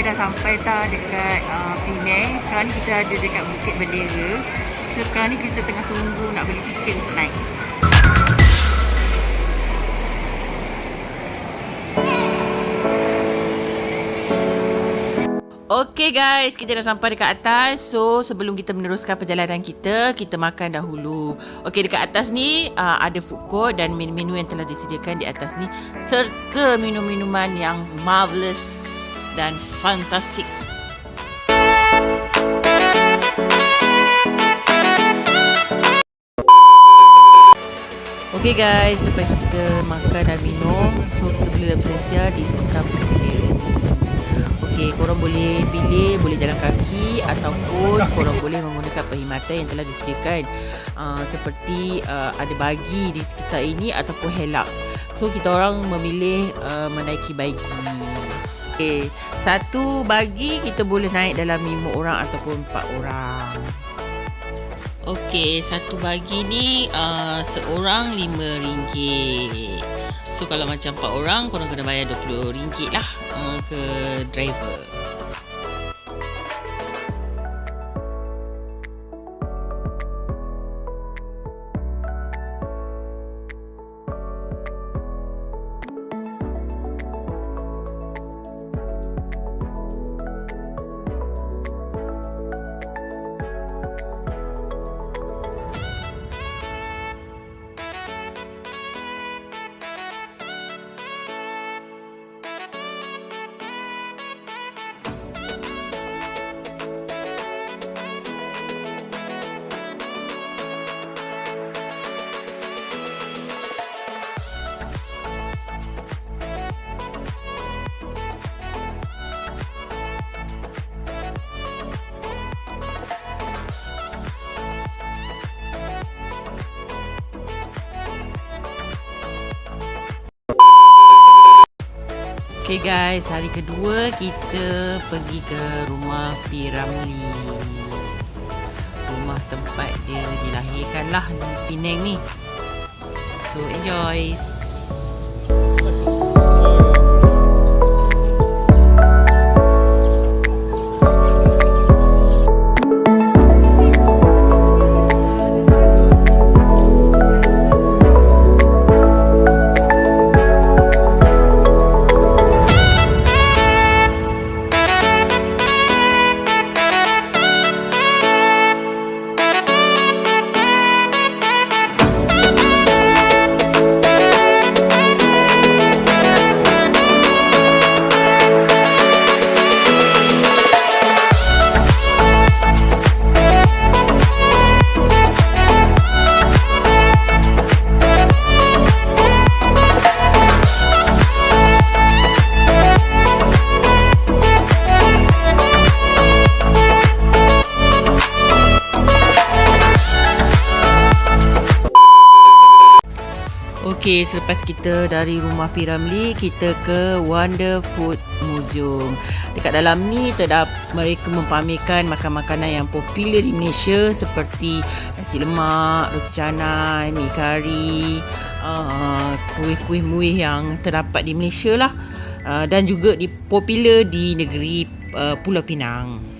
kita dah sampai dah dekat Penang. Sekarang ni kita ada dekat Bukit Bendera. So sekarang ni kita tengah tunggu nak beli tiket untuk naik. Okay guys, kita dah sampai dekat atas. So sebelum kita meneruskan perjalanan kita makan dahulu. Okay, dekat atas ni ada food court dan menu-menu yang telah disediakan di atas ni, serta minum-minuman yang marvelous dan fantastik. Okay guys, lepas kita makan dan minum, so kita boleh bersia-sia di sekitar Bukit Bendera. Okay, korang boleh pilih, boleh jalan kaki ataupun korang boleh menggunakan perkhidmatan yang telah disediakan, seperti ada bagi di sekitar ini ataupun helak. So kita orang memilih menaiki bagi. Okay, satu bagi kita boleh naik dalam 5 orang ataupun 4 orang. Okay, satu bagi ni seorang RM5. So kalau macam 4 orang, korang kena bayar RM20 lah ke driver. Okay guys, hari kedua kita pergi ke rumah P. Ramlee. Rumah tempat dia dilahirkan lah di Penang ni. So enjoy. Okay, selepas kita dari rumah P. Ramlee, kita ke Wonder Food Museum. Dekat dalam ni mereka mempamerkan makan-makanan yang popular di Malaysia seperti nasi lemak, roti canai, mi kari, kuih-kuih muih yang terdapat di Malaysia lah, dan juga popular di negeri Pulau Pinang.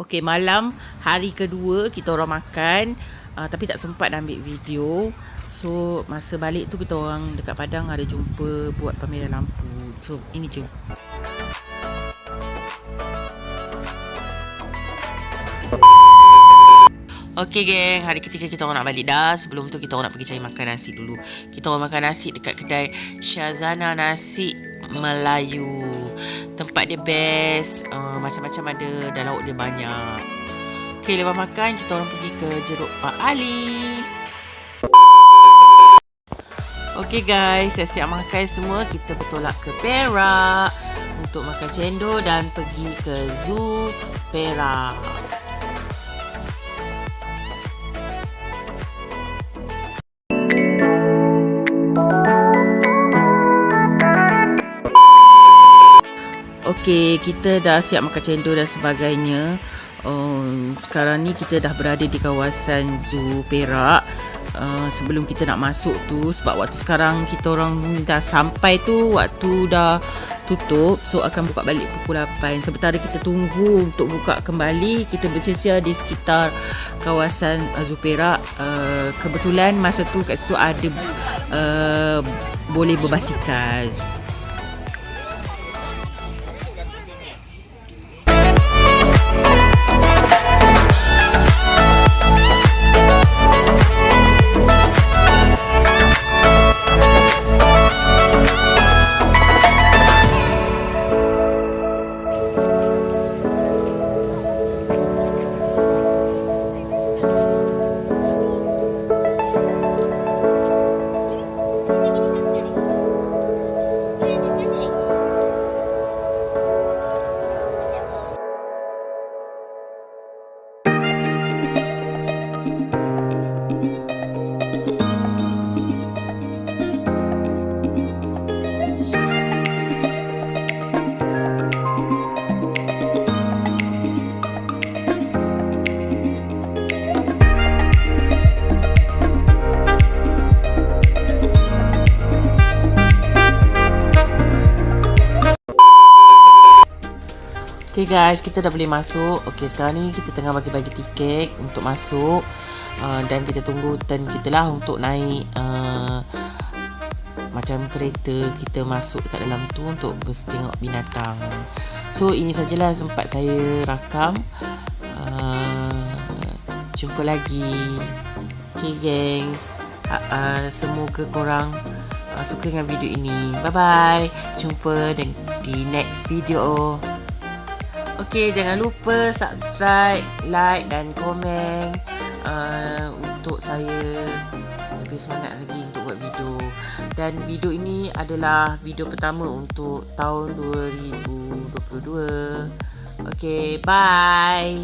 Okay, malam hari kedua kita orang makan, tapi tak sempat nak ambil video. So masa balik tu kita orang dekat Padang ada jumpa buat pameran lampu. So ini je. Okay geng, hari ketiga kita orang nak balik dah. Sebelum tu kita orang nak pergi cari makan nasi dulu. Kita orang makan nasi dekat kedai Syazana Nasi Melayu. Tempat dia best, macam-macam ada dan lauk dia banyak. Okay, lepas makan kita orang pergi ke Jeruk Pak Ali. Okay guys, siap-siap makan semua. Kita bertolak ke Perak untuk makan cendol dan pergi ke Zoo Perak. Okay, kita dah siap makan cendol dan sebagainya. Sekarang ni kita dah berada di kawasan Zoo Perak. Sebelum kita nak masuk tu, sebab waktu sekarang kita orang dah sampai tu, waktu dah tutup, so akan buka balik pukul 8. Sementara kita tunggu untuk buka kembali, kita bersesiar di sekitar kawasan Zoo Perak. Kebetulan masa tu kat situ ada boleh berbasikal. Okay guys, kita dah boleh masuk. Okay, sekarang ni kita tengah bagi-bagi tiket untuk masuk, dan kita tunggu turn kita lah untuk naik macam kereta kita masuk dekat dalam tu untuk tengok binatang. So ini sajalah sempat saya rakam. Jumpa lagi. Okay gengs, semoga korang suka dengan video ini. Bye bye. Jumpa di next video. Okay, jangan lupa subscribe, like dan komen untuk saya lebih semangat lagi untuk buat video. Dan video ini adalah video pertama untuk tahun 2022. Okay, bye.